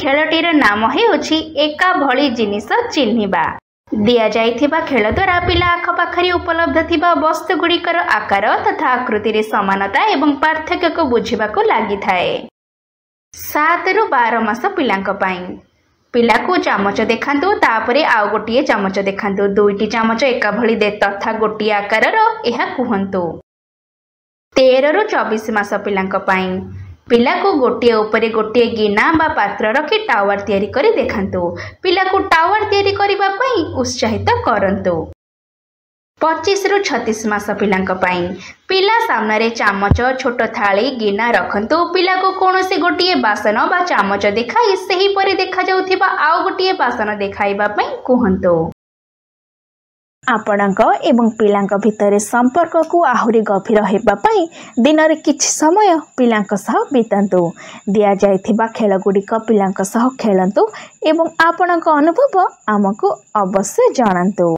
खेलटीर नाम हेउछि एका भली जिनिस चिन्हिबा। दिया जाइथिबा खेल द्वारा पिला आखपाखरे उपलब्ध थिबा वस्तुगुड़िकर आकार तथा आकृति समानता एवं पार्थक्य को बुझिबाको लागिथाए। 7 रु 12 मास पिलांक पई पिला को चामच देखांतु तापरे आउ गोटिए चामच देखांतु। 2टी चामच एका भली दे तथा गोटिए आकारर एहा कुहंतु। 13 रु 24 मास पिलांक पई पिला को गोटिए उपरे गोटिए गिना बा पात्र रखी टावर तैयारी करी देखांतु। पिला को टावर तैयारी करिबा पई उत्साहित करंतु। 25 रु 36 मास पिलांक पई पिला सामने चामच छोट थाली गिना रखंतु। पिला को कोनोसी गोटिए बासन बा चामच देखाई सही परे देखा जाउथिबा आउ गोटिए बासन देखाइबा पई कहंतु। आपणक एवं पिलांक भितर संपर्क को आहुरी गभीर हेबा पई दिन रे किछि समय पिलांक सह बितांतु। दिया जाइथिबा खेल गुड़िक पिलांक सह खेलंतु एवं आपणक अनुभव आमको अवश्य जणांतु।